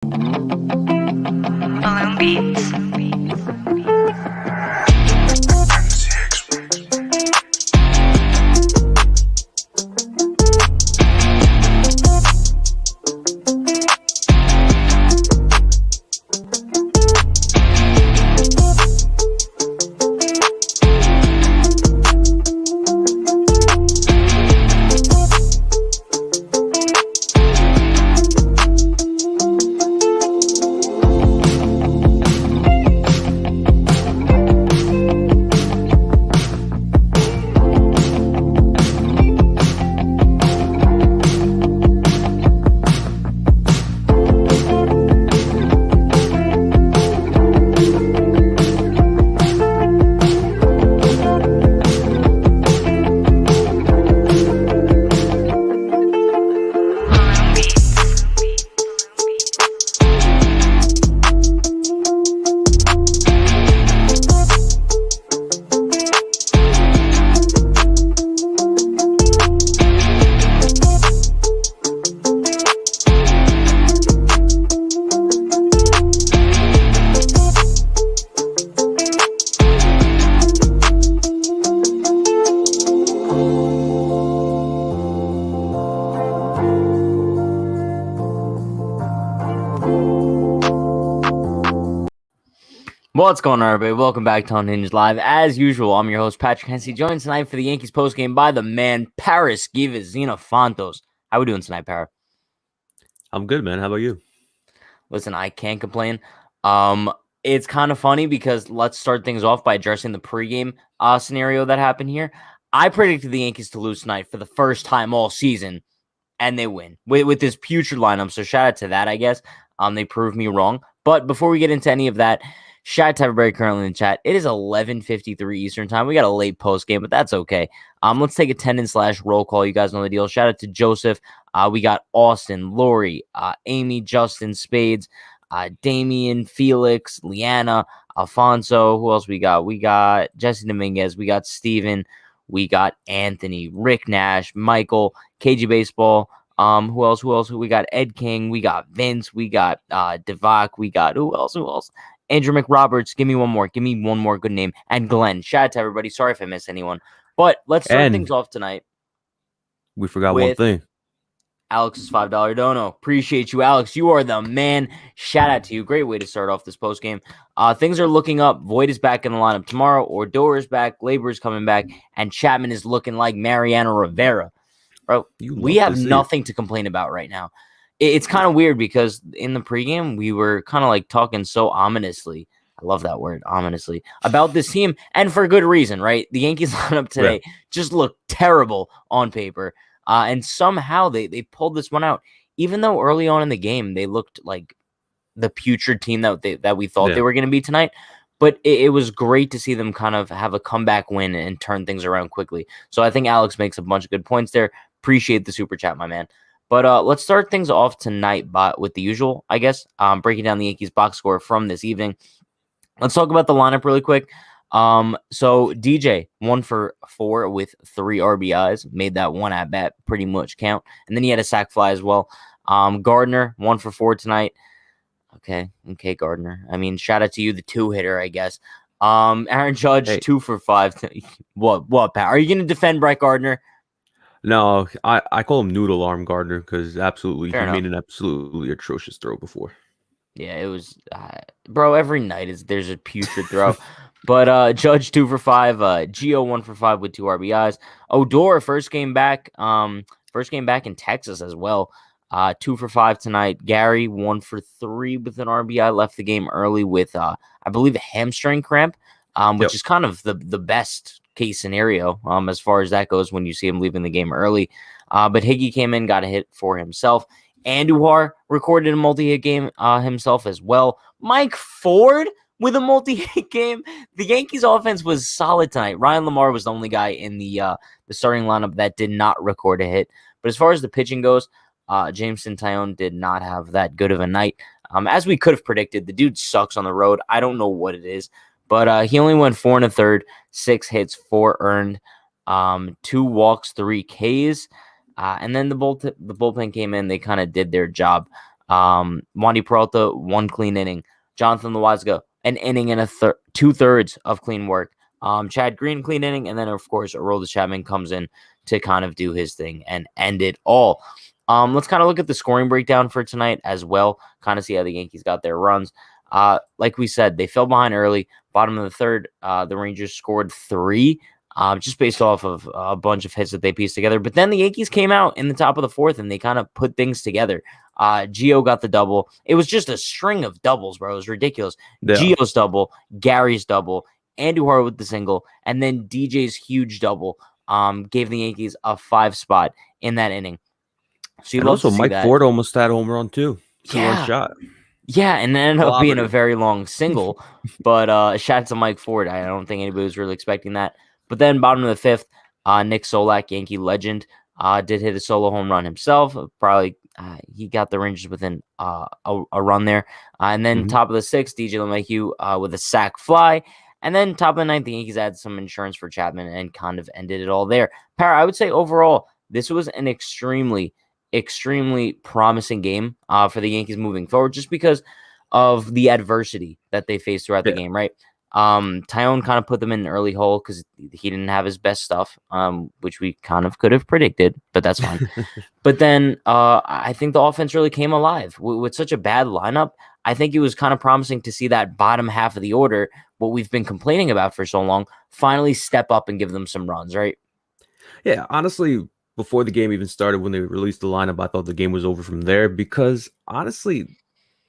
Balloon Beats. What's going on, everybody? Welcome back to Unhinged Live. As usual, I'm your host, Patrick Hensey, joined tonight for the Yankees postgame by the man, Paris Givas Xenofontos. How we doing tonight, Para? I'm good, man. How about you? Listen, I can't complain. It's kind of funny because let's start things off by addressing the pregame scenario that happened here. I predicted the Yankees to lose tonight for the first time all season, and they win with this putrid lineup. So shout out to that, I guess. They proved me wrong. But before we get into any of that, shout out to everybody currently in chat. It is 11:53 Eastern time. We got a late post game, but that's okay. Let's take attendance / roll call. You guys know the deal. Shout out to Joseph. We got Austin, Lori, Amy, Justin, Spades, Damian, Felix, Leanna, Alfonso. Who else we got? We got Jesse Dominguez. We got Steven. We got Anthony, Rick Nash, Michael, KG Baseball. Who else? We got Ed King. We got Vince. We got Devak. We got who else? Andrew McRoberts. Give me one more good name. And Glenn. Shout out to everybody. Sorry if I missed anyone. But let's start things off tonight. We forgot one thing. Alex's $5 dono. Appreciate you, Alex. You are the man. Shout out to you. Great way to start off this post game. Things are looking up. Voit is back in the lineup tomorrow. Odor is back. Labor is coming back. And Chapman is looking like Mariano Rivera. Bro, we have nothing to complain about right now. It's kind of weird because in the pregame, we were kind of like talking so ominously. I love that word, ominously, about this team. And for good reason, right? The Yankees lineup today just looked terrible on paper. And somehow they pulled this one out. Even though early on in the game, they looked like the putrid team that we thought they were going to be tonight. But it was great to see them kind of have a comeback win and turn things around quickly. So I think Alex makes a bunch of good points there. Appreciate the super chat, my man. But let's start things off tonight with the usual, I guess, breaking down the Yankees box score from this evening. Let's talk about the lineup really quick. So DJ, 1 for 4 with 3 RBIs, made that one at bat pretty much count. And then he had a sac fly as well. Gardner, 1 for 4 tonight. Okay, Gardner. I mean, shout out to you, the 2-hitter, I guess. Aaron Judge, 2 for 5. What, Pat? Are you going to defend Brett Gardner? No, I call him Noodle Arm Gardner because he enough. made an absolutely atrocious throw before. Yeah, it was, bro. Every night there's a putrid throw. But Judge 2 for 5, Gio 1 for 5 with 2 RBIs. Odor first game back in Texas as well. 2 for 5 tonight. Gary 1 for 3 with an RBI. Left the game early with I believe a hamstring cramp, which is kind of the best case scenario as far as that goes when you see him leaving the game early. But Higgy came in, got a hit for himself. Andujar recorded a multi-hit game himself as well. Mike Ford with a multi-hit game. The Yankees offense was solid tonight. Ryan Lamar was the only guy in the starting lineup that did not record a hit. But as far as the pitching goes, James Tyone did not have that good of a night. As we could have predicted, the dude sucks on the road. I don't know what it is. But he only went 4 1/3, 6 hits, 4 earned, 2 walks, 3 Ks. And then the bullpen came in. They kind of did their job. Wandy Peralta, 1 clean inning. Jonathan Loaizaga, an inning and 2/3 of clean work. Chad Green, clean inning, and then of course Aroldis Chapman comes in to kind of do his thing and end it all. Let's kind of look at the scoring breakdown for tonight as well, kind of see how the Yankees got their runs. Like we said, they fell behind early. Bottom of the third, the Rangers scored 3, just based off of a bunch of hits that they pieced together. But then the Yankees came out in the top of the fourth, and they kind of put things together. Gio got the double. It was just a string of doubles, bro. It was ridiculous. Yeah. Gio's double, Gary's double, Andujar with the single, and then DJ's huge double gave the Yankees a 5 spot in that inning. So you And love also, to see Mike that. Ford almost had a home run too. 2-run shot. Yeah, and it ended up being a Collaborative. very long single. But shout out to Mike Ford. I don't think anybody was really expecting that. But then bottom of the fifth, Nick Solak, Yankee legend, did hit a solo home run himself. Probably he got the Rangers within a run there. And then top of the sixth, DJ LeMahieu with a sac fly. And then top of the ninth, the Yankees had some insurance for Chapman and kind of ended it all there. Para, I would say overall, this was an extremely promising game for the Yankees moving forward, just because of the adversity that they faced throughout the game, right? Tyone kind of put them in an early hole because he didn't have his best stuff, which we kind of could have predicted, but that's fine. But then I think the offense really came alive with such a bad lineup. I think it was kind of promising to see that bottom half of the order, what we've been complaining about for so long, finally step up and give them some runs, right? Yeah, honestly, before the game even started, when they released the lineup, I thought the game was over from there because honestly,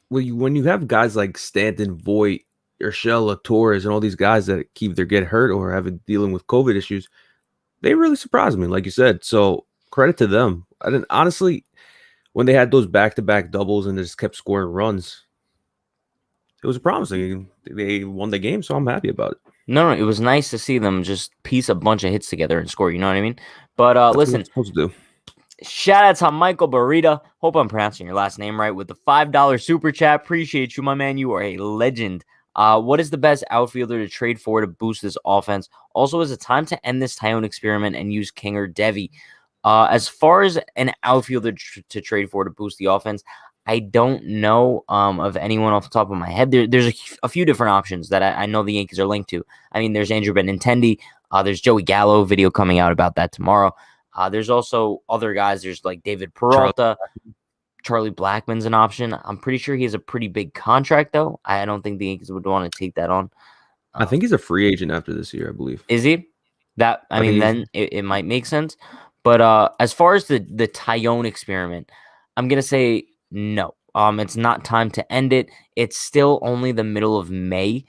when you have guys like Stanton, Voit, Urshela, Torres, and all these guys that either get hurt or have dealing with COVID issues, they really surprised me, like you said. So credit to them. I didn't honestly, when they had those back-to-back doubles and they just kept scoring runs, it was promising. They won the game, so I'm happy about it. No, it was nice to see them just piece a bunch of hits together and score. You know what I mean? But That's listen, what I'm supposed to do. shout out to Michael Barita. Hope I'm pronouncing your last name right with the $5 super chat. Appreciate you, my man. You are a legend. What is the best outfielder to trade for to boost this offense? Also, is it time to end this Tyone experiment and use King or Devi? As far as an outfielder to trade for to boost the offense, I don't know of anyone off the top of my head. There's a few different options that I know the Yankees are linked to. I mean, there's Andrew Benintendi. There's Joey Gallo, video coming out about that tomorrow. There's also other guys. There's like David Peralta. Charlie Blackmon's an option. I'm pretty sure he has a pretty big contract, though. I don't think the Yankees would want to take that on. I think he's a free agent after this year, I believe. Is he? I mean, then it might make sense. But as far as the Tyone experiment, I'm going to say no. It's not time to end it. It's still only the middle of May.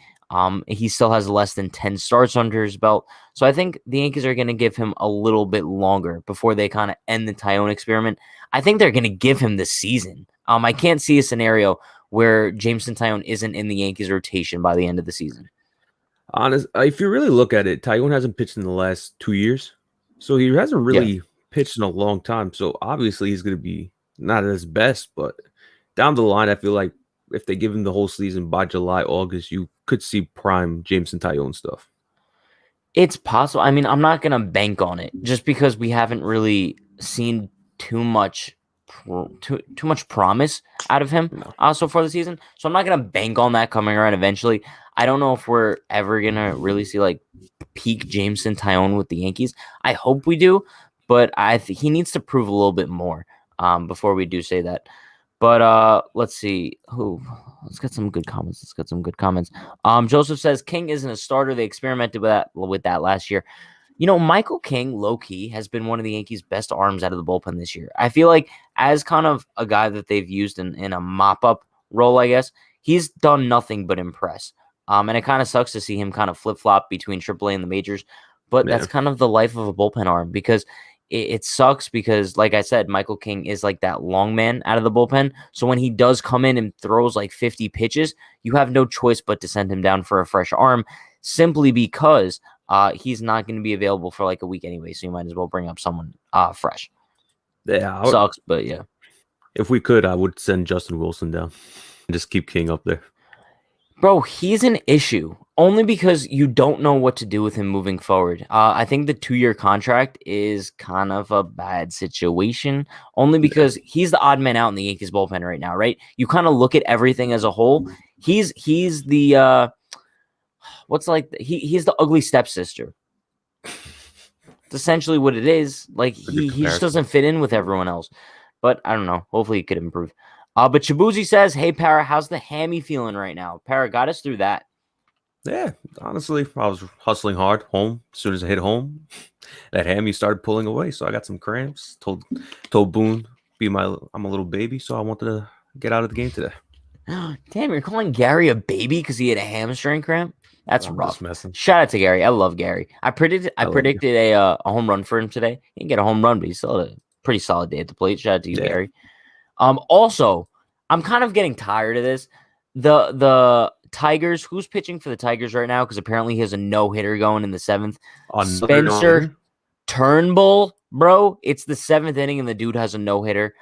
He still has less than 10 starts under his belt. So I think the Yankees are going to give him a little bit longer before they kind of end the Tyone experiment. I think they're going to give him the season. I can't see a scenario where Jameson Tyone isn't in the Yankees rotation by the end of the season. If you really look at it, Tyone hasn't pitched in the last 2 years. So he hasn't really pitched in a long time. So obviously he's going to be not at his best, but down the line, I feel like if they give him the whole season by July, August, you could see prime Jameson Tyone stuff. It's possible. I mean, I'm not going to bank on it just because we haven't really seen too much promise out of him so far this season. So I'm not going to bank on that coming around eventually. I don't know if we're ever going to really see like peak Jameson Tyone with the Yankees. I hope we do, but I think he needs to prove a little bit more before we do say that. But let's see. Let's get some good comments. Joseph says King isn't a starter. They experimented with that last year. You know, Michael King, low-key, has been one of the Yankees' best arms out of the bullpen this year. I feel like as kind of a guy that they've used in a mop-up role, I guess, he's done nothing but impress. And it kind of sucks to see him kind of flip-flop between AAA and the majors. But that's kind of the life of a bullpen arm because it sucks because, like I said, Michael King is like that long man out of the bullpen. So when he does come in and throws like 50 pitches, you have no choice but to send him down for a fresh arm simply because he's not going to be available for like a week anyway. So you might as well bring up someone fresh. Yeah. Sucks, but yeah. If we could, I would send Justin Wilson down and just keep King up there. Bro, he's an issue. Only because you don't know what to do with him moving forward. I think the 2-year contract is kind of a bad situation, only because he's the odd man out in the Yankees bullpen right now, right? You kind of look at everything as a whole. He's the he's the ugly stepsister. It's essentially what it is. Like he just doesn't fit in with everyone else. But I don't know. Hopefully he could improve. But Chibuzi says, "Hey Para, how's the hammy feeling right now?" Para got us through that. Yeah, honestly, I was hustling hard home. As soon as I hit home, that hammy started pulling away, so I got some cramps. Told Boone, I'm a little baby, so I wanted to get out of the game today. Damn, you're calling Gary a baby because he had a hamstring cramp? That's I'm rough. just messing. Shout out to Gary. I love Gary. I predicted a home run for him today. He didn't get a home run, but he still had a pretty solid day at the plate. Shout out to you, Gary. Also, I'm kind of getting tired of this. The Tigers, who's pitching for the Tigers right now? Because apparently he has a no-hitter going in the 7th. Spencer Turnbull, bro. It's the 7th inning, and the dude has a no-hitter.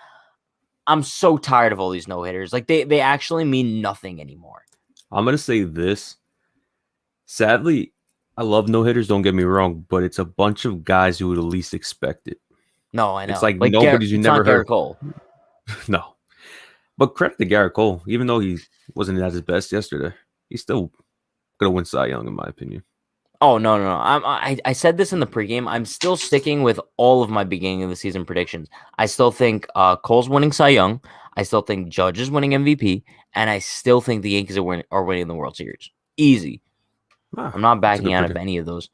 I'm so tired of all these no-hitters. Like, they actually mean nothing anymore. I'm going to say this. Sadly, I love no-hitters, don't get me wrong, but it's a bunch of guys who would at least expect it. No, I know. It's like nobody's you never heard. Cole. No. But credit to Garrett Cole. Even though he wasn't at his best yesterday, he's still going to win Cy Young, in my opinion. Oh, no. I said this in the pregame. I'm still sticking with all of my beginning of the season predictions. I still think Cole's winning Cy Young. I still think Judge is winning MVP. And I still think the Yankees are winning the World Series. Easy. I'm not backing out of any of those.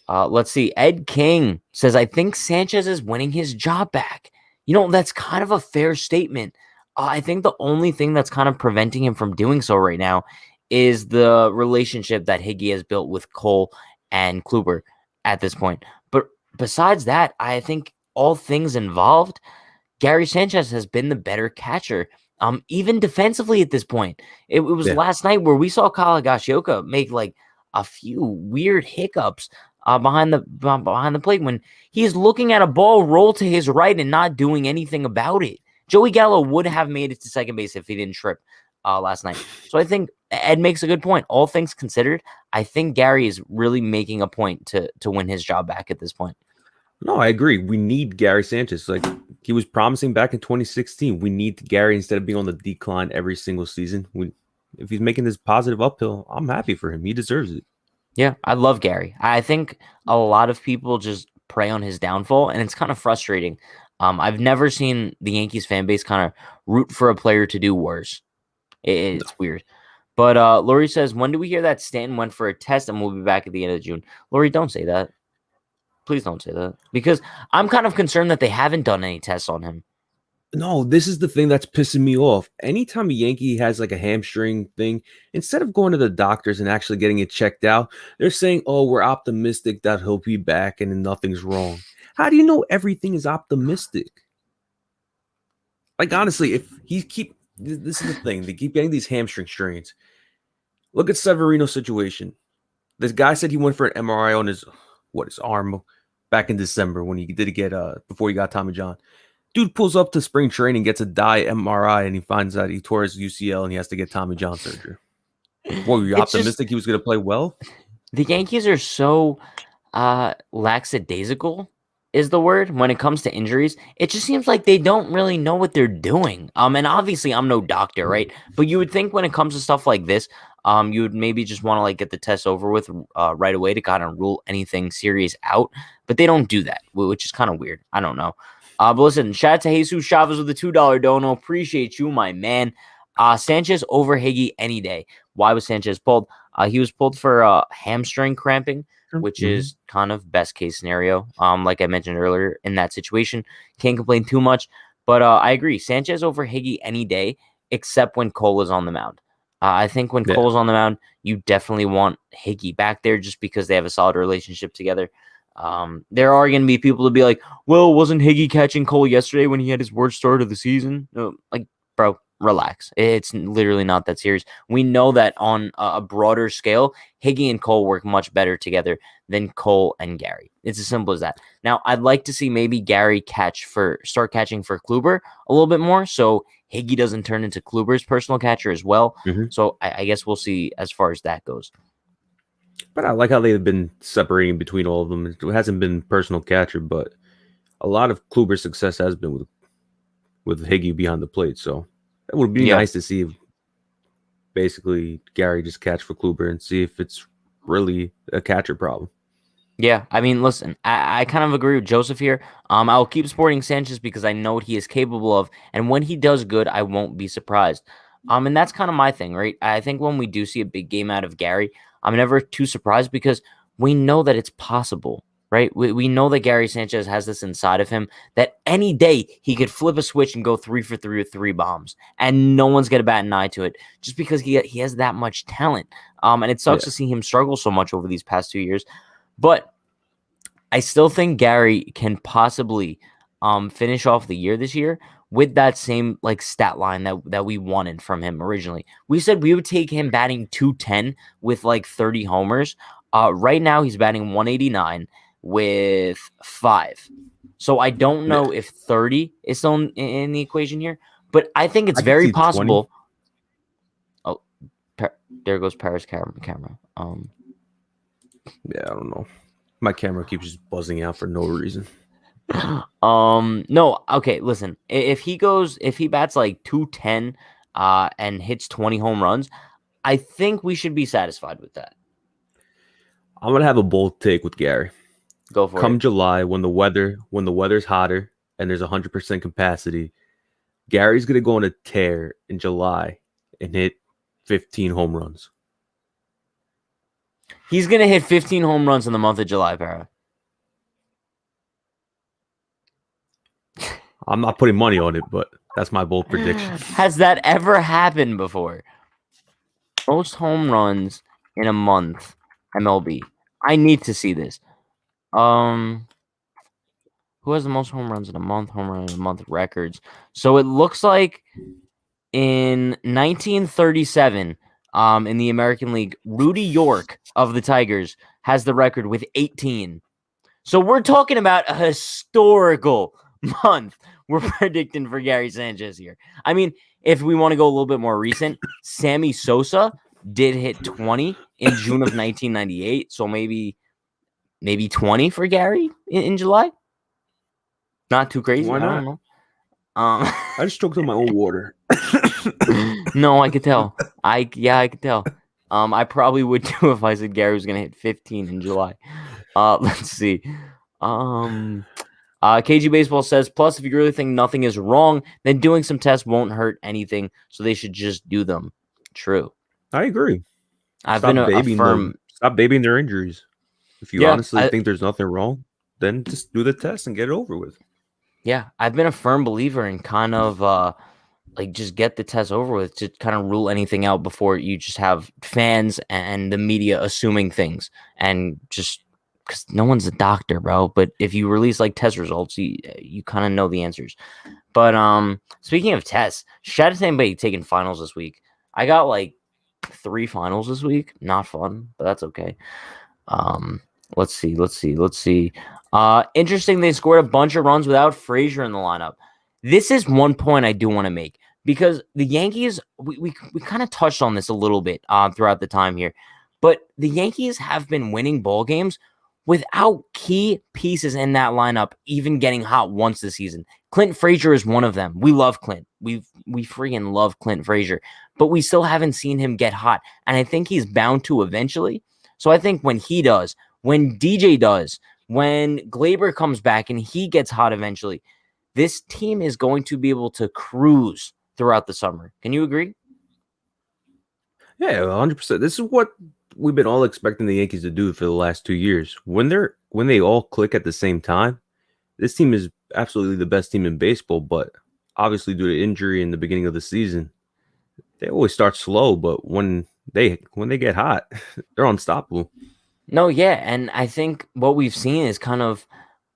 Let's see. Ed King says, I think Sanchez is winning his job back. You know, that's kind of a fair statement. I think the only thing that's kind of preventing him from doing so right now is the relationship that Higgy has built with Cole and Kluber at this point. But besides that, I think all things involved, Gary Sanchez has been the better catcher, even defensively at this point. It was last night where we saw Kyle Higashioka make like a few weird hiccups behind the plate when he's looking at a ball roll to his right and not doing anything about it. Joey Gallo would have made it to second base if he didn't trip last night. So I think Ed makes a good point. All things considered, I think Gary is really making a point to win his job back at this point. No, I agree. We need Gary Sanchez. Like he was promising back in 2016. We need Gary instead of being on the decline every single season. If he's making this positive uphill, I'm happy for him. He deserves it. Yeah, I love Gary. I think a lot of people just prey on his downfall, and it's kind of frustrating. I've never seen the Yankees fan base kind of root for a player to do worse. It's weird. But Lori says, when do we hear that Stanton went for a test and we'll be back at the end of June? Lori, don't say that. Please don't say that. Because I'm kind of concerned that they haven't done any tests on him. No, this is the thing that's pissing me off. Anytime a Yankee has like a hamstring thing, instead of going to the doctors and actually getting it checked out, they're saying, oh, we're optimistic that he'll be back and nothing's wrong. How do you know everything is optimistic? Like, honestly, if this is the thing, they keep getting these hamstring strains. Look at Severino's situation. This guy said he went for an MRI on his arm back in December when he did get before he got Tommy John. Dude pulls up to spring training, gets a dye MRI, and he finds out he tore his UCL and he has to get Tommy John surgery. What, were you optimistic he was going to play well? The Yankees are so lackadaisical is the word when it comes to injuries. It just seems like they don't really know what they're doing. And obviously I'm no doctor, right? But you would think when it comes to stuff like this, you would maybe just want to like get the test over with right away to kind of rule anything serious out. But they don't do that, which is kind of weird. I don't know. But listen, shout out to Jesus Chavez with the $2 dono. Appreciate you, my man. Sanchez over Higgy any day. Why was Sanchez pulled? He was pulled for hamstring cramping, which is kind of best case scenario. Like I mentioned earlier, in that situation, can't complain too much. But I agree, Sanchez over Higgy any day, except when Cole is on the mound. I think when Cole's on the mound, you definitely want Higgy back there just because they have a solid relationship together. There are going to be people to be like, well, wasn't Higgy catching Cole yesterday when he had his worst start of the season? No, like, bro, relax. It's literally not that serious. We know that on a broader scale, Higgy and Cole work much better together than Cole and Gary. It's as simple as that. Now, I'd like to see maybe Gary start catching for Kluber a little bit more, so Higgy doesn't turn into Kluber's personal catcher as well. So I guess we'll see as far as that goes. But I like how they've been separating between all of them. It hasn't been personal catcher, but a lot of Kluber's success has been with Higgy behind the plate. So it would be Yep. nice to see basically Gary just catch for Kluber and see if it's really a catcher problem. Yeah, I mean, listen, I kind of agree with Joseph here. I'll keep supporting Sanchez because I know what he is capable of, and when he does good, I won't be surprised. And that's kind of my thing, right? I think when we do see a big game out of Gary, I'm never too surprised because we know that it's possible, right? We know that Gary Sanchez has this inside of him that any day he could flip a switch and go 3 for 3 with 3 bombs, and no one's gonna bat an eye to it just because he has that much talent. And it sucks to see him struggle so much over these past 2 years. But I still think Gary can possibly finish off the year this year with that same like stat line that we wanted from him originally. We said we would take him batting 210 with like 30 homers. Right now he's batting 189 with 5. So I don't know if 30 is still in the equation here, but I think it's very possible. 20. Oh, there goes Paris camera. Yeah, I don't know. My camera keeps just buzzing out for no reason. No, okay, listen. If he bats like 210 and hits 20 home runs, I think we should be satisfied with that. I'm gonna have a bold take with Gary. Go for it. Come July, when the weather's hotter and there's 100% capacity, Gary's gonna go on a tear in July and hit 15 home runs. He's going to hit 15 home runs in the month of July, Para. I'm not putting money on it, but that's my bold prediction. Has that ever happened before? Most home runs in a month, MLB. I need to see this. Who has the most home runs in a month? Home run in a month records. So it looks like in 1937, in the American League, Rudy York of the Tigers has the record with 18. So we're talking about a historical month we're predicting for Gary Sanchez here. I mean, if we want to go a little bit more recent, Sammy Sosa did hit 20 in June of 1998. So maybe 20 for Gary in July. Not too crazy. Why not? I don't know. I just choked on my own water. No, I could tell. I could tell. I probably would too if I said Gary was gonna hit 15 in July. Let's see. KG Baseball says, plus, if you really think nothing is wrong, then doing some tests won't hurt anything, so they should just do them. True. I agree. Stop babying their injuries. If you honestly think there's nothing wrong, then just do the test and get it over with. Yeah, I've been a firm believer in kind of just get the test over with to kind of rule anything out before you just have fans and the media assuming things, and just because no one's a doctor, bro. But if you release like test results, you kind of know the answers. But speaking of tests, shout out to anybody taking finals this week. I got like 3 finals this week. Not fun, but that's okay. Let's see. Interesting. They scored a bunch of runs without Frazier in the lineup. This is one point I do want to make because the Yankees, we kind of touched on this a little bit throughout the time here, but the Yankees have been winning ball games without key pieces in that lineup even getting hot once this season. Clint Frazier is one of them. We love Clint. We freaking love Clint Frazier, but we still haven't seen him get hot, and I think he's bound to eventually. So I think when he does, when DJ does, when Glaber comes back and he gets hot eventually, this team is going to be able to cruise throughout the summer. Can you agree? Yeah, 100%. This is what we've been all expecting the Yankees to do for the last 2 years. When they all click at the same time, this team is absolutely the best team in baseball, but obviously due to injury in the beginning of the season, they always start slow, but when they get hot, they're unstoppable. No, yeah, and I think what we've seen is kind of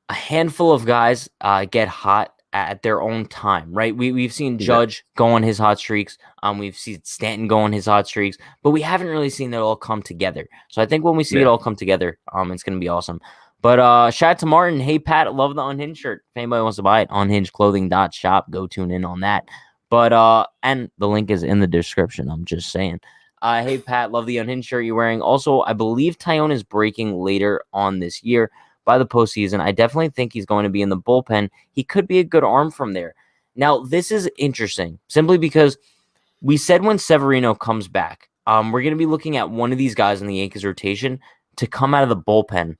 a handful of guys get hot at their own time, right? We've seen Judge go on his hot streaks. We've seen Stanton go on his hot streaks, but we haven't really seen it all come together. So I think when we see it all come together, it's going to be awesome. But shout out to Martin. Hey, Pat, love the Unhinged shirt. If anybody wants to buy it, unhingedclothing.shop. Go tune in on that. But and the link is in the description. I'm just saying. Hey, Pat, love the Unhinged shirt you're wearing. Also, I believe Tyone is breaking later on this year by the postseason. I definitely think he's going to be in the bullpen. He could be a good arm from there. Now, this is interesting simply because we said when Severino comes back, we're going to be looking at one of these guys in the Yankees rotation to come out of the bullpen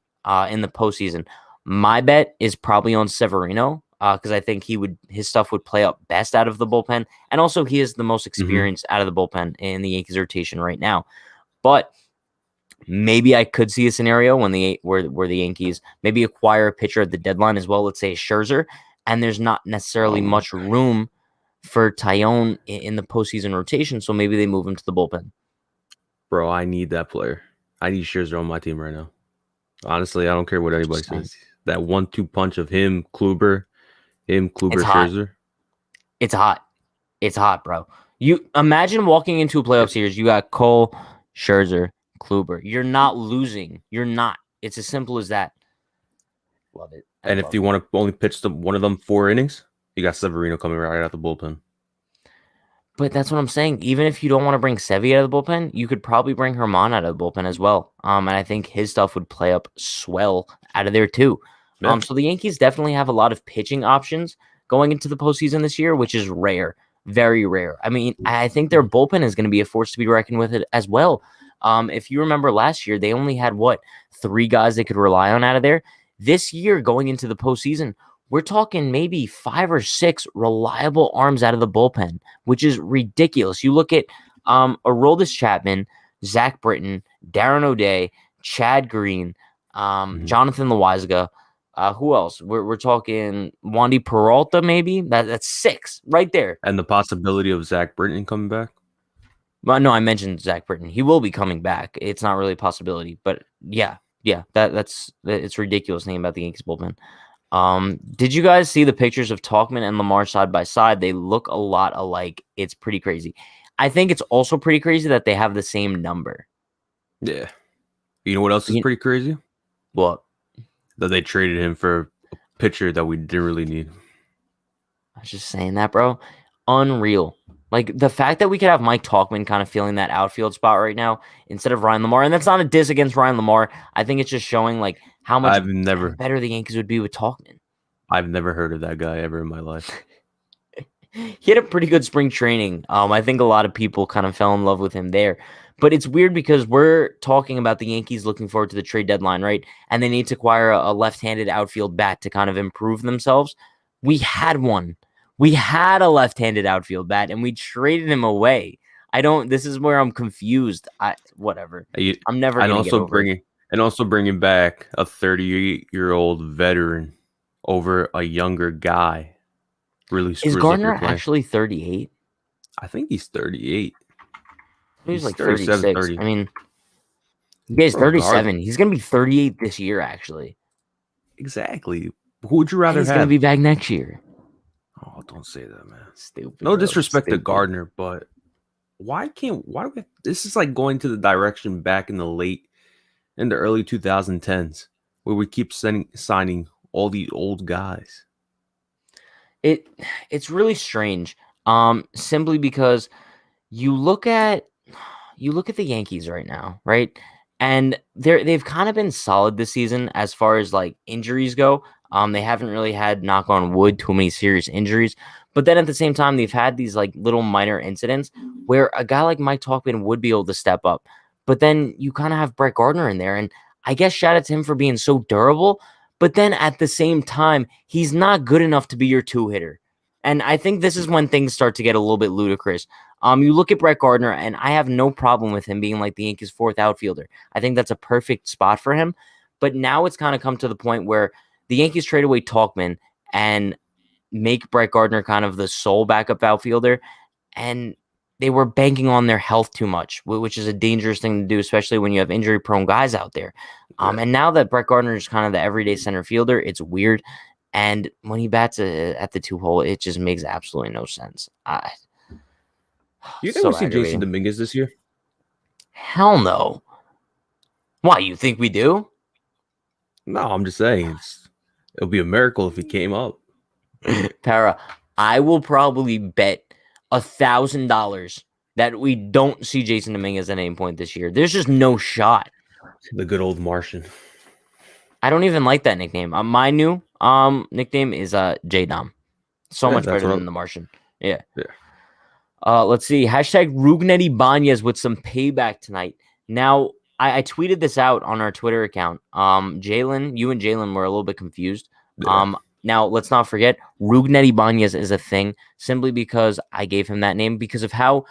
in the postseason. My bet is probably on Severino because I think his stuff would play up best out of the bullpen, and also he is the most experienced out of the bullpen in the Yankees rotation right now. But maybe I could see a scenario where the Yankees maybe acquire a pitcher at the deadline as well. Let's say Scherzer, and there's not necessarily much room for Tyone in the postseason rotation, so maybe they move him to the bullpen. Bro, I need that player. I need Scherzer on my team right now. Honestly, I don't care what anybody says. That 1-2 punch of Kluber, Scherzer. It's hot. It's hot, bro. You imagine walking into a playoff series, you got Cole, Scherzer, Kluber. You're not losing. You're not. It's as simple as that. Love it. And if you want to only pitch one of them 4 innings, you got Severino coming right out the bullpen. But that's what I'm saying. Even if you don't want to bring Sevy out of the bullpen, you could probably bring Herman out of the bullpen as well. And I think his stuff would play up swell out of there too. Yeah. So the Yankees definitely have a lot of pitching options going into the postseason this year, which is rare, very rare. I mean, I think their bullpen is going to be a force to be reckoned with it as well. If you remember last year, they only had 3 guys they could rely on out of there. This year, going into the postseason, we're talking maybe 5 or 6 reliable arms out of the bullpen, which is ridiculous. You look at Aroldis Chapman, Zach Britton, Darren O'Day, Chad Green, Jonathan Loaizaga. Who else? We're talking Wandy Peralta, maybe? That's 6 right there. And the possibility of Zach Britton coming back? Well, no, I mentioned Zach Britton. He will be coming back. It's not really a possibility. But yeah, it's ridiculous thinking about the Yankees bullpen. Did you guys see the pictures of Tauchman and Lamar side by side? They look a lot alike. It's pretty crazy. I think it's also pretty crazy that they have the same number. Yeah. You know what else is pretty crazy? What? That they traded him for a pitcher that we didn't really need. I was just saying that, bro. Unreal. Like, the fact that we could have Mike Tauchman kind of filling that outfield spot right now instead of Ryan Lamar, and that's not a diss against Ryan Lamar. I think it's just showing, like, how much better the Yankees would be with Tauchman. I've never heard of that guy ever in my life. He had a pretty good spring training. I think a lot of people kind of fell in love with him there. But it's weird because we're talking about the Yankees looking forward to the trade deadline, right? And they need to acquire a left-handed outfield bat to kind of improve themselves. We had one. We had a left-handed outfield bat, and we traded him away. This is where I'm confused. Whatever. I'm never going to get over it. And also bringing back a 38-year-old veteran over a younger guy. Really screws Is Gardner actually 38? I think he's 38. He's like 36. 30. I mean, he's 37. He's going to be 38 this year, actually. Exactly. Who would you rather have? He's going to be back next year. Oh, don't say that, man. Stupid. No disrespect to Gardner, but why do we? This is like going to the direction back in the early 2010s where we keep signing all these old guys. It's really strange. Simply because you look at the Yankees right now, right? And they've kind of been solid this season as far as like injuries go. They haven't really had, knock on wood, too many serious injuries. But then at the same time, they've had these like little minor incidents where a guy like Mike Tauchman would be able to step up. But then you kind of have Brett Gardner in there. And I guess shout out to him for being so durable. But then at the same time, he's not good enough to be your 2-hitter. And I think this is when things start to get a little bit ludicrous. You look at Brett Gardner, and I have no problem with him being like the Yankees' 4th outfielder. I think that's a perfect spot for him. But now it's kind of come to the point where the Yankees trade away Tauchman and make Brett Gardner kind of the sole backup outfielder. And they were banking on their health too much, which is a dangerous thing to do, especially when you have injury-prone guys out there. And now that Brett Gardner is kind of the everyday center fielder, it's weird. And when he bats at the 2-hole, it just makes absolutely no sense. You think we see Jason Dominguez this year? Hell no. Why, you think we do? No, I'm just saying. It'll be a miracle if he came up. Para, I will probably bet $1,000 that we don't see Jason Dominguez at any point this year. There's just no shot. The good old Martian. I don't even like that nickname. My new nickname is J Dom. So much better than the Martian. Yeah. Let's see. Hashtag Rugnet Ibanez with some payback tonight. Now, I tweeted this out on our Twitter account. Jalen, you and Jalen were a little bit confused. Yeah. Now, let's not forget, Rugnet Ibanez is a thing simply because I gave him that name because of how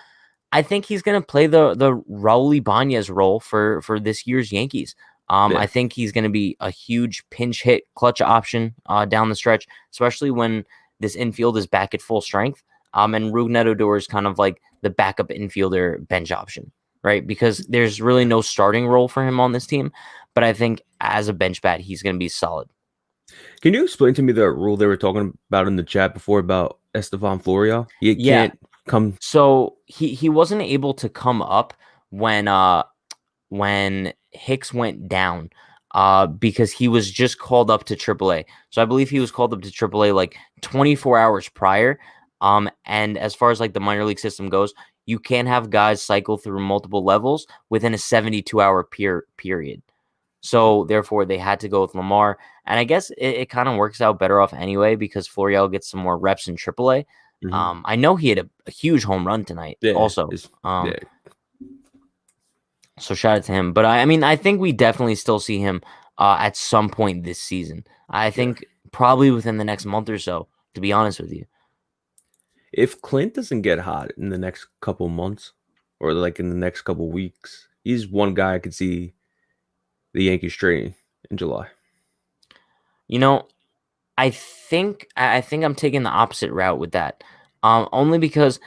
I think he's going to play the Raul Ibanez role for this year's Yankees. I think he's going to be a huge pinch hit clutch option down the stretch, especially when this infield is back at full strength. And Rougned Odor is kind of like the backup infielder bench option, right? Because there's really no starting role for him on this team. But I think as a bench bat, he's going to be solid. Can you explain to me the rule they were talking about in the chat before about Estevan Florial? He can't come. So he wasn't able to come up when Hicks went down because he was just called up to AAA. So I believe he was called up to AAA like 24 hours prior. And as far as like the minor league system goes, you can't have guys cycle through multiple levels within a 72-hour period. So therefore, they had to go with Lamar. And I guess it kind of works out better off anyway because Florial gets some more reps in AAA. Mm-hmm. I know he had a huge home run tonight also. So shout out to him. But I think we definitely still see him at some point this season. I think probably within the next month or so, to be honest with you. If Clint doesn't get hot in the next couple months or like in the next couple weeks, he's one guy I could see the Yankees trading in July. You know, I think I'm taking the opposite route with that. Only because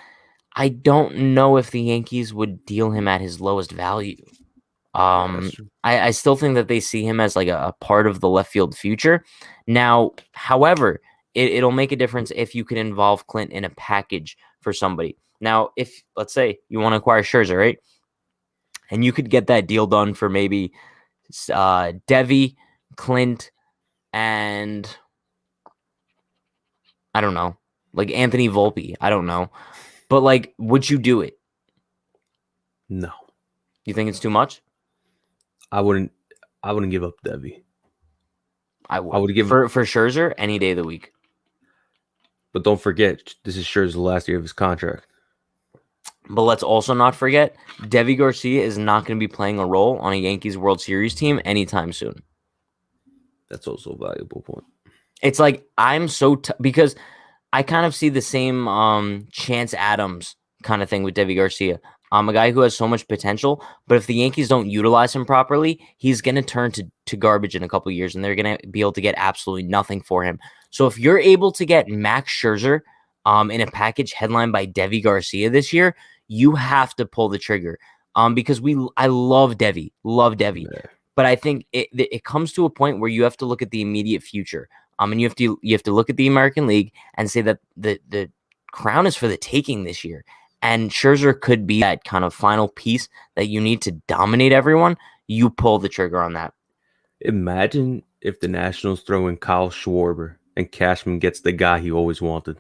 I don't know if the Yankees would deal him at his lowest value. I still think that they see him as like a part of the left field future. Now, however, it'll make a difference if you can involve Clint in a package for somebody. Now, if let's say you want to acquire Scherzer, right? And you could get that deal done for maybe Devi, Clint, and I don't know, like Anthony Volpe. I don't know. But like, would you do it? No. You think it's too much? I wouldn't give up Devi. I would give for Scherzer any day of the week. But don't forget, this is Scherzer's last year of his contract. But let's also not forget, Devi Garcia is not going to be playing a role on a Yankees World Series team anytime soon. That's also a valuable point. It's like I'm so because I kind of see the same Chance Adams kind of thing with Devi Garcia. A guy who has so much potential, but if the Yankees don't utilize him properly, he's going to turn to garbage in a couple of years, and they're going to be able to get absolutely nothing for him. So if you're able to get Max Scherzer in a package headlined by Devi Garcia this year, you have to pull the trigger because I love Devi. Yeah. But I think it comes to a point where you have to look at the immediate future. And you have to look at the American League and say that the crown is for the taking this year. And Scherzer could be that kind of final piece that you need to dominate everyone. You pull the trigger on that. Imagine if the Nationals throw in Kyle Schwarber and Cashman gets the guy he always wanted.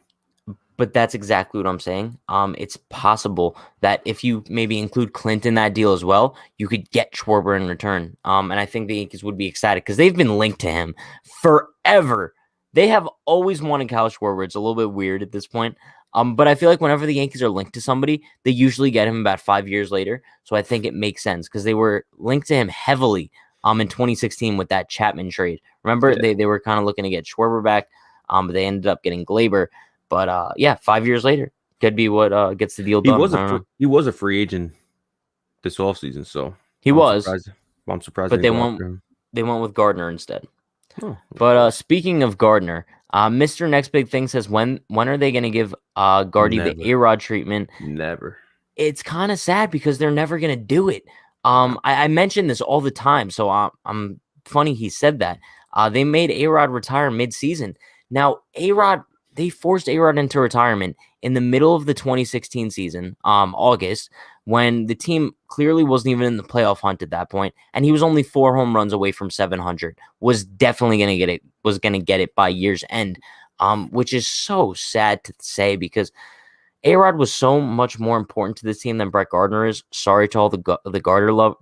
But that's exactly what I'm saying. It's possible that if you maybe include Clint in that deal as well, you could get Schwarber in return. And I think the Yankees would be excited because they've been linked to him forever. They have always wanted Kyle Schwarber. It's a little bit weird at this point. But I feel like whenever the Yankees are linked to somebody, they usually get him about 5 years later. So I think it makes sense because they were linked to him heavily in 2016 with that Chapman trade. Remember, they were kind of looking to get Schwarber back, but they ended up getting Glaber. But 5 years later could be what gets the deal done. He was a free agent this offseason, so I'm surprised. But they went with Gardner instead. Oh, but speaking of Gardner, Mr. Next Big Thing says when are they going to give Gardy the A-Rod treatment? Never. It's kind of sad because they're never going to do it. I mention this all the time, so I'm funny he said that. They made A-Rod retire mid-season. Now, they forced A-Rod into retirement in the middle of the 2016 season, August, when the team clearly wasn't even in the playoff hunt at that point, and he was only 4 home runs away from 700. Was definitely going to get it. Was going to get it by year's end, which is so sad to say because A-Rod was so much more important to this team than Brett Gardner is. Sorry to all the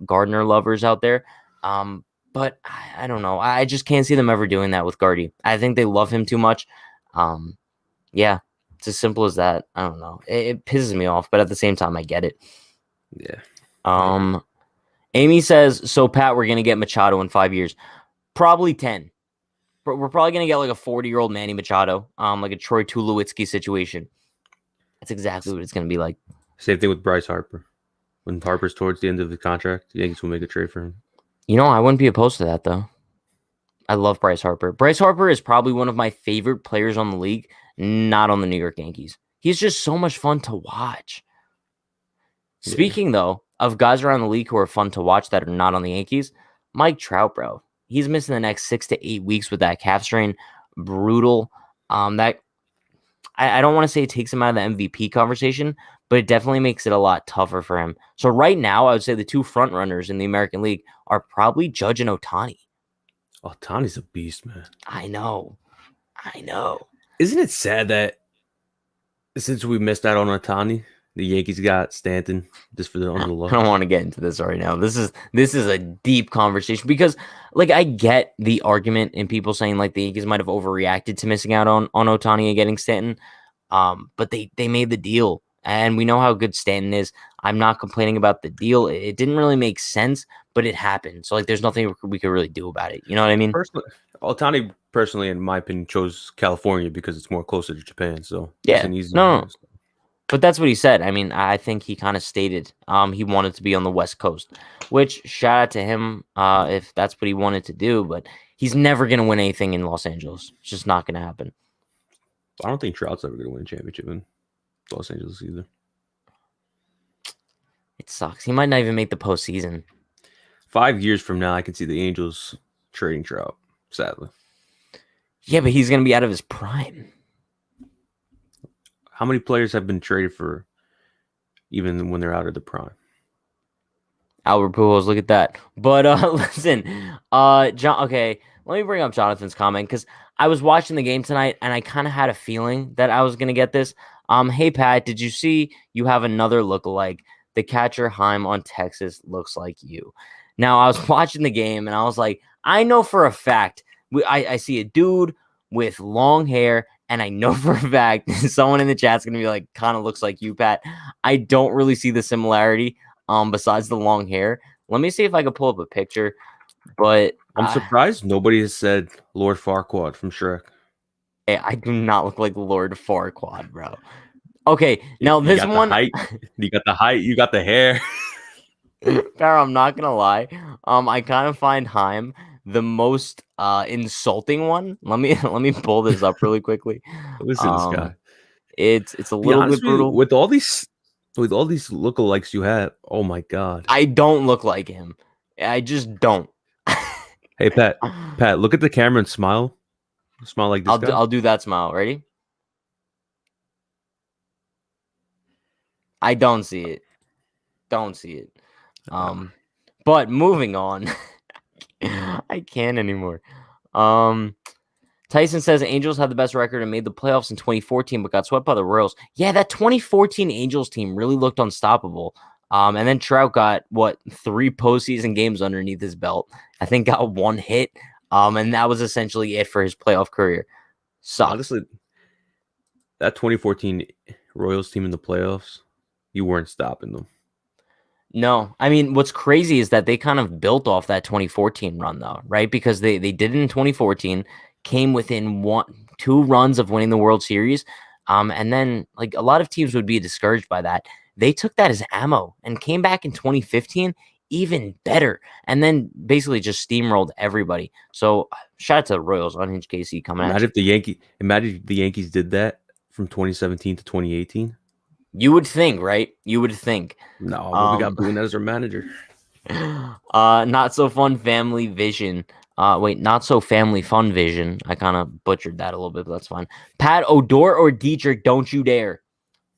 Gardner lovers out there. But I don't know. I just can't see them ever doing that with Gardy. I think they love him too much. Yeah, it's as simple as that. I don't know. It pisses me off, but at the same time, I get it. Yeah. Amy says, so Pat, we're going to get Machado in 5 years. Probably 10. We're probably going to get like a 40-year-old Manny Machado, like a Troy Tulowitzki situation. That's exactly what it's going to be like. Same thing with Bryce Harper. When Harper's towards the end of the contract, the Yankees will make a trade for him. I wouldn't be opposed to that, though. I love Bryce Harper. Bryce Harper is probably one of my favorite players on the league, not on the New York Yankees. He's just so much fun to watch. Yeah. Speaking, though, of guys around the league who are fun to watch that are not on the Yankees, Mike Trout, bro. He's missing the next 6 to 8 weeks with that calf strain. Brutal. That I don't want to say it takes him out of the MVP conversation, but it definitely makes it a lot tougher for him. So right now, I would say the two front runners in the American League are probably Judge and Ohtani. Ohtani's a beast, man. I know. Isn't it sad that since we missed out on Ohtani, the Yankees got Stanton just for the underlook? I don't want to get into this right now. This is a deep conversation because, like, I get the argument in people saying like the Yankees might have overreacted to missing out on Ohtani and getting Stanton, but they made the deal, and we know how good Stanton is. I'm not complaining about the deal. It didn't really make sense, but it happened. So like, there's nothing we could really do about it. You know what I mean? Ohtani, personally, in my opinion, chose California because it's more closer to Japan. So yeah, no. But that's what he said. I mean, I think he kind of stated he wanted to be on the West Coast, which shout out to him if that's what he wanted to do. But he's never going to win anything in Los Angeles. It's just not going to happen. I don't think Trout's ever going to win a championship in Los Angeles either. It sucks. He might not even make the postseason. 5 years from now, I can see the Angels trading Trout, sadly. Yeah, but he's going to be out of his prime. How many players have been traded for even when they're out of the prime? Albert Pujols, look at that. But listen, John. Okay, let me bring up Jonathan's comment because I was watching the game tonight and I kind of had a feeling that I was gonna get this. Hey Pat, did you see you have another lookalike? The catcher Heim on Texas looks like you. Now I was watching the game and I was like, I know for a fact I see a dude with long hair. And I know for a fact someone in the chat's going to be like, kind of looks like you, Pat. I don't really see the similarity besides the long hair. Let me see if I can pull up a picture. But I'm surprised nobody has said Lord Farquaad from Shrek. Hey, I do not look like Lord Farquaad, bro. Okay, now this one. You got the height. You got the hair. Farrah, I'm not going to lie. I kind of find Heim the most insulting one. Let me pull this up really quickly. Listen to this guy. It's a little bit brutal. With all these lookalikes you have, oh my god. I don't look like him. I just don't. Hey Pat, look at the camera and smile. Smile like this guy. I'll do that smile. Ready? I don't see it. Don't see it. But moving on. I can't anymore. Tyson says Angels had the best record and made the playoffs in 2014, but got swept by the Royals. Yeah, that 2014 Angels team really looked unstoppable. And then Trout got 3 postseason games underneath his belt. I think got 1 hit. And that was essentially it for his playoff career. Sucks. Honestly, that 2014 Royals team in the playoffs, you weren't stopping them. No, I mean, what's crazy is that they kind of built off that 2014 run, though, right? Because they did it in 2014, came within 2 runs of winning the World Series. And then, like, a lot of teams would be discouraged by that. They took that as ammo and came back in 2015 even better. And then basically just steamrolled everybody. So, shout out to the Royals, Unhinged KC coming out. Imagine if the Yankees did that from 2017 to 2018. You would think, right? You would think. No, but we got Boone as our manager. Not so fun family vision. Not so family fun vision. I kind of butchered that a little bit, but that's fine. Pat, Odor or Dietrich, don't you dare.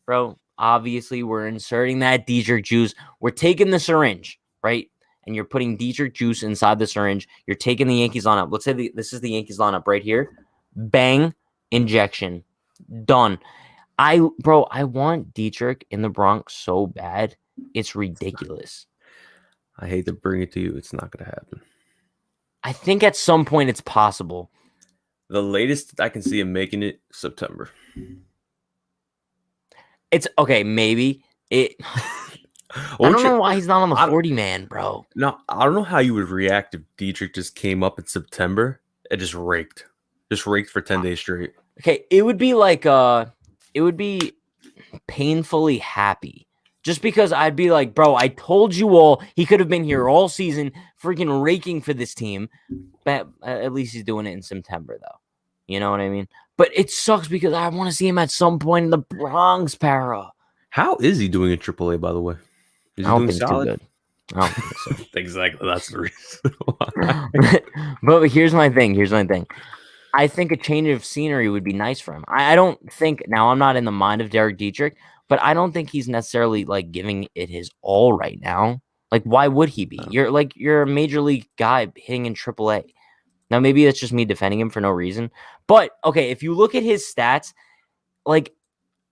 Bro, obviously we're inserting that Dietrich juice. We're taking the syringe, right? And you're putting Dietrich juice inside the syringe. You're taking the Yankees lineup. Let's say this is the Yankees lineup right here. Bang, injection. Done. I want Dietrich in the Bronx so bad. It's ridiculous. I hate to bring it to you. It's not going to happen. I think at some point it's possible. The latest I can see him making it September. It's okay, maybe. I don't know why he's not on the 40 man, bro. No, I don't know how you would react if Dietrich just came up in September and just raked for 10 days straight. Okay, it would be like it would be painfully happy. Just because I'd be like, bro, I told you all he could have been here all season, freaking raking for this team. But at least he's doing it in September, though. You know what I mean? But it sucks because I want to see him at some point in the Bronx, Para. How is he doing in AAA, by the way? Is he doing solid? Too good. I don't think so. Exactly. That's the reason. But here's my thing. I think a change of scenery would be nice for him. I don't think, now I'm not in the mind of Derek Dietrich, but I don't think he's necessarily like giving it his all right now. Like, why would he be? You're a major league guy hitting in AAA. Now, maybe that's just me defending him for no reason. But, okay, if you look at his stats, like,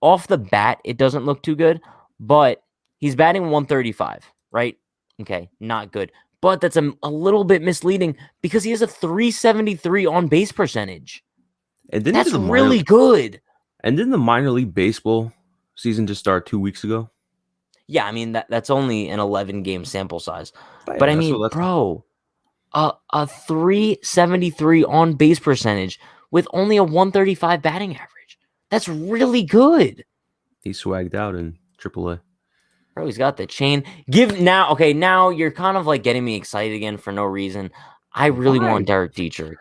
off the bat, it doesn't look too good. But he's batting 135, right? Okay, not good. But that's a little bit misleading because he has a 373 on base percentage. And that's really good. And didn't the minor league baseball season just start 2 weeks ago? Yeah, I mean, that's only an 11-game sample size. But I mean, bro, a 373 on base percentage with only a 135 batting average. That's really good. He swagged out in AAA. Bro, he's got the chain. Now you're kind of like getting me excited again for no reason. I really want Derek Dietrich.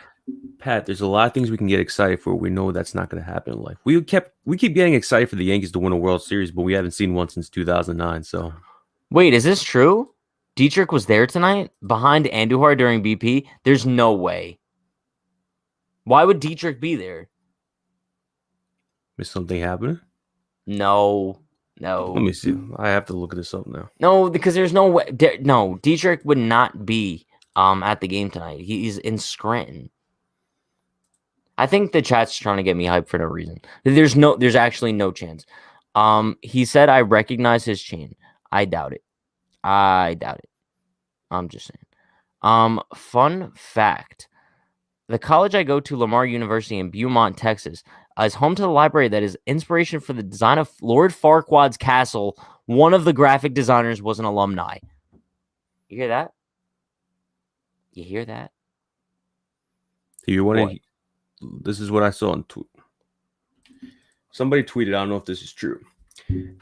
Pat, there's a lot of things we can get excited for. We know that's not going to happen in life. We keep getting excited for the Yankees to win a World Series, but we haven't seen one since 2009. So, wait, is this true? Dietrich was there tonight behind Andujar during BP? There's no way. Why would Dietrich be there? Is something happening? No. Let me see. I have to look this up now. No, because there's no way. No, Dietrich would not be at the game tonight. He's in Scranton. I think the chat's trying to get me hyped for no reason. There's actually no chance. He said I recognize his chain. I doubt it. I'm just saying. Fun fact. The college I go to, Lamar University in Beaumont, Texas, is home to the library that is inspiration for the design of Lord Farquaad's castle. One of the graphic designers was an alumni. You hear that? You hear that? This is what I saw on tweet. Somebody tweeted, I don't know if this is true.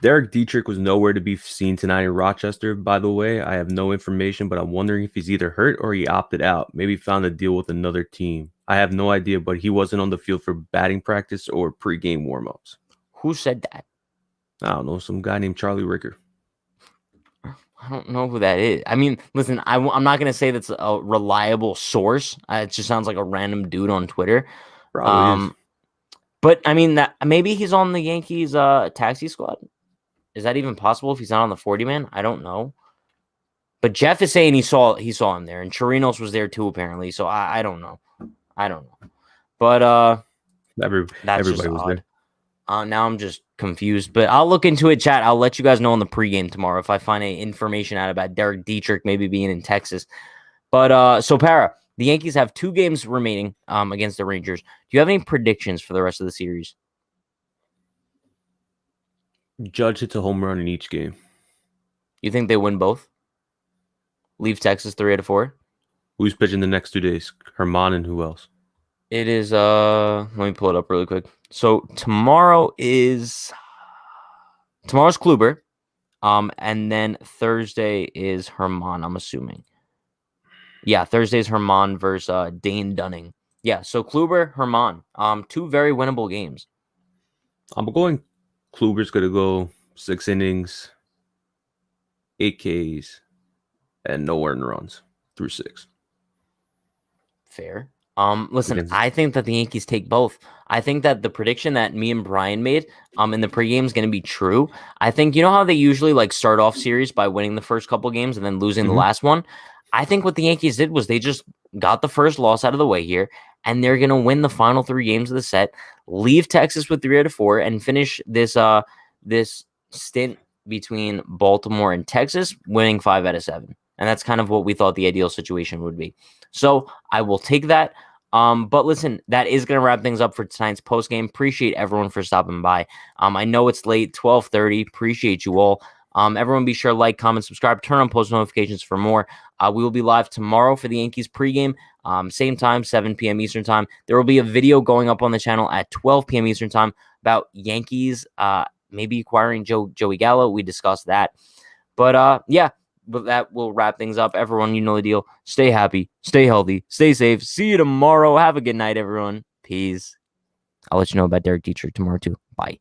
Derek Dietrich was nowhere to be seen tonight in Rochester. By the way, I have no information, but I'm wondering if he's either hurt or he opted out. Maybe found a deal with another team. I have no idea, but he wasn't on the field for batting practice or pregame warmups. Who said that? I don't know. Some guy named Charlie Ricker. I don't know who that is. I mean, listen, I'm not going to say that's a reliable source. It just sounds like a random dude on Twitter. Probably is. But I mean, that maybe he's on the Yankees taxi squad. Is that even possible if he's not on the 40 man? I don't know. But Jeff is saying he saw him there, and Chirinos was there too apparently. So I don't know. But everybody was there. Now I'm just confused. But I'll look into it, chat. I'll let you guys know in the pregame tomorrow if I find any information out about Derek Dietrich maybe being in Texas. But so Para. The Yankees have 2 games remaining against the Rangers. Do you have any predictions for the rest of the series? Judge hits a home run in each game. You think they win both? Leave Texas 3 out of 4? Who's pitching the next 2 days? Herman and who else? It is, let me pull it up really quick. So tomorrow's Kluber. And then Thursday is Herman, I'm assuming. Yeah, Thursday's Herman versus Dane Dunning. Yeah, so Kluber, Herman. 2 very winnable games. I'm going Kluber's going to go 6 innings, 8 Ks, and no earned runs through 6. Fair. Listen, I think that the Yankees take both. I think that the prediction that me and Brian made in the pregame is going to be true. I think, you know how they usually like start off series by winning the first couple games and then losing the last one? I think what the Yankees did was they just got the first loss out of the way here, and they're going to win the final 3 games of the set, leave Texas with 3 out of 4, and finish this stint between Baltimore and Texas winning 5 out of 7. And that's kind of what we thought the ideal situation would be. So I will take that. But listen, that is going to wrap things up for tonight's postgame. Appreciate everyone for stopping by. I know it's late, 12:30. Appreciate you all. Everyone be sure to like, comment, subscribe, turn on post notifications for more. We will be live tomorrow for the Yankees pregame, same time, 7 p.m. Eastern time. There will be a video going up on the channel at 12 p.m. Eastern time about Yankees maybe acquiring Joey Gallo. We discussed that. But that will wrap things up. Everyone, you know the deal. Stay happy, stay healthy, stay safe. See you tomorrow. Have a good night, everyone. Peace. I'll let you know about Derek Dietrich tomorrow, too. Bye.